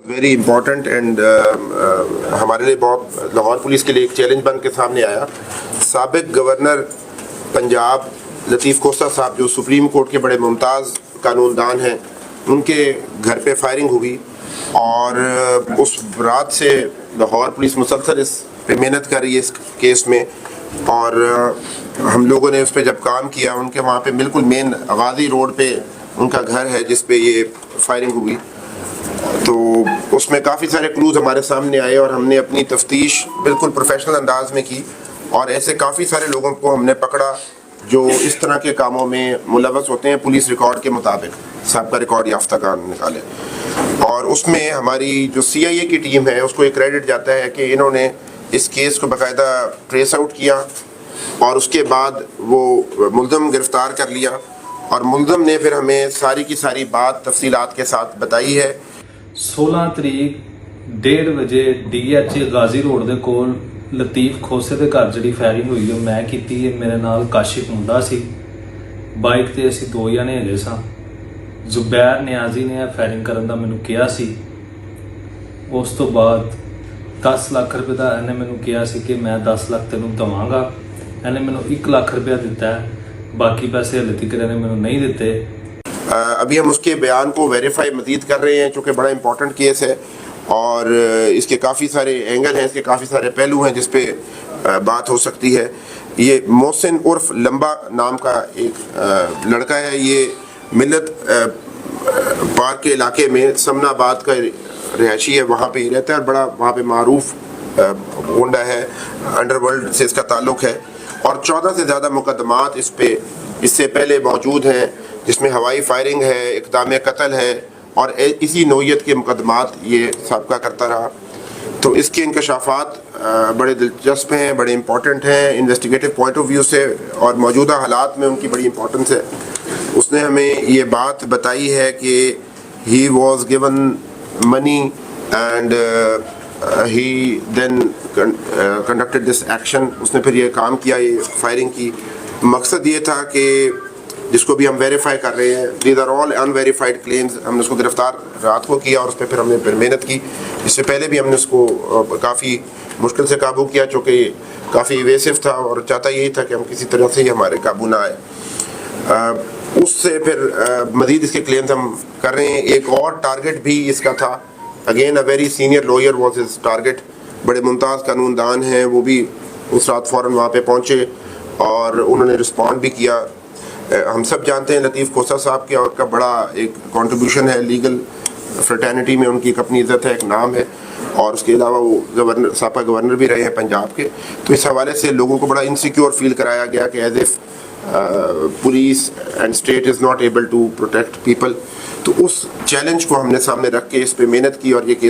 Very important and हमारे लिए बहुत लाहौर पुलिस के लिए एक चैलेंज बन के सामने आया। साबिक गवर्नर पंजाब लतीफ़ खोसा साहब जो सुप्रीम कोर्ट के बड़े मुमताज़ कानूनदान हैं, उनके घर पे फायरिंग हुई और उस रात से लाहौर पुलिस मुसलसल इस पे मेहनत कर रही है इस केस में। और हम लोगों ने उस पर जब काम किया, उनके वहाँ पे बिल्कुल मेन गाजी रोड पे उनका घर है जिस पे ये फायरिंग हुई, तो उसमें काफ़ी सारे क्लूज़ हमारे सामने आए और हमने अपनी तफ्तीश बिल्कुल प्रोफेशनल अंदाज में की और ऐसे काफ़ी सारे लोगों को हमने पकड़ा जो इस तरह के कामों में मुलव्वस होते हैं। पुलिस रिकॉर्ड के मुताबिक सबका रिकॉर्ड याफ्ता कान निकाले और उसमें हमारी जो CIA की टीम है उसको एक क्रेडिट जाता है कि इन्होंने इस केस को बाकायदा ट्रेस आउट किया और उसके बाद वो मुल्ज़म गिरफ़्तार कर लिया और मुल्ज़म ने फिर हमें सारी की सारी बात तफसीलात के साथ बताई है। 16 तरीक 1:30 ਵਜੇ DH ਗਾਜ਼ੀ ਰੋਡ ਦੇ ਕੋਲ ਲਤੀਫ ਖੋਸੇ ਦੇ ਘਰ ਜਿਹੜੀ ਫਾਇਰਿੰਗ ਹੋਈ ਉਹ ਮੈਂ ਕੀਤੀ ਹੈ। ਮੇਰੇ ਨਾਲ ਕਾਸ਼ਿਫ ਮੁੰਡਾ ਸੀ, ਬਾਈਕ ਤੇ ਅਸੀਂ 2 ਜਣੇ ਹੈਗੇ ਸਾਂ। ਜ਼ੁਬੈਰ ਨਿਆਜ਼ੀ ਨੇ ਫਾਇਰਿੰਗ ਕਰਨ ਦਾ ਮੈਨੂੰ ਕਿਹਾ ਸੀ। ਉਸ ਤੋਂ ਬਾਅਦ 10 ਲੱਖ ਰੁਪਏ ਦਾ ਇਹਨੇ ਮੈਨੂੰ ਕਿਹਾ ਸੀ ਕਿ ਮੈਂ 10 ਲੱਖ ਤੈਨੂੰ ਦਵਾਂਗਾ। ਇਹਨੇ ਮੈਨੂੰ 1 ਲੱਖ ਰੁਪਇਆ ਦਿੱਤਾ, ਬਾਕੀ पैसे हले तक ਇਹਨੇ ਮੈਨੂੰ नहीं ਦਿੱਤੇ। अभी हम उसके बयान को वेरीफाई मज़ीद कर रहे हैं चूँकि बड़ा इंपॉर्टेंट केस है और इसके काफ़ी सारे एंगल हैं, इसके काफ़ी सारे पहलू हैं जिस पे बात हो सकती है। ये मोहसिन उर्फ लंबा नाम का एक लड़का है। ये मिल्लत पार्क के इलाके में समनाबाद का रिहायशी है, वहाँ पे ही रहता है और बड़ा वहाँ पे मारूफ गुंडा है, अंडरवर्ल्ड से इसका ताल्लुक़ है और 14 से ज़्यादा मुकदमात इस पे इससे पहले मौजूद हैं जिसमें हवाई फायरिंग है, इक़दाम कत्ल है और इसी नौइयत के मुकदमात ये साबिक़ा करता रहा। तो इसके इंकशाफात बड़े दिलचस्प हैं, बड़े इंपॉर्टेंट हैं इन्वेस्टिगेटिव पॉइंट ऑफ व्यू से और मौजूदा हालात में उनकी बड़ी इंपॉर्टेंस है। उसने हमें ये बात बताई है कि he was given money and he then conducted this action. उसने फिर ये काम किया, ये फायरिंग की। मकसद ये था कि जिसको भी हम वेरीफाई कर रहे हैं, these are all unverified claims. हमने उसको गिरफ़्तार रात को किया और उस पर फिर हमने फिर मेहनत की। इससे पहले भी हमने उसको काफ़ी मुश्किल से काबू किया चूँकि काफ़ी इवेसिव था और चाहता यही था कि हम किसी तरह से ही हमारे काबू ना आए। उससे फिर मज़ीद इसके क्लेम्स हम कर रहे हैं। एक और टारगेट भी इसका था, again a very senior lawyer was his target. बड़े मुमताज़ कानूनदान हैं, वो भी उस रात फ़ौरन वहाँ पे पहुँचे और उन्होंने रिस्पॉन्ड भी किया। हम सब जानते हैं लतीफ़ खोसा साहब के और का बड़ा एक कंट्रीब्यूशन है लीगल फ्रेटर्निटी में, उनकी एक अपनी इज़्ज़त है, एक नाम है और उसके अलावा वो गवर्नर साबिक़ गवर्नर भी रहे हैं पंजाब के। तो इस हवाले से लोगों को बड़ा इनसिक्योर फील कराया गया कि as if police and state is not able to protect people. तो उस चैलेंज को हमने सामने रख के इस पर मेहनत की और ये केस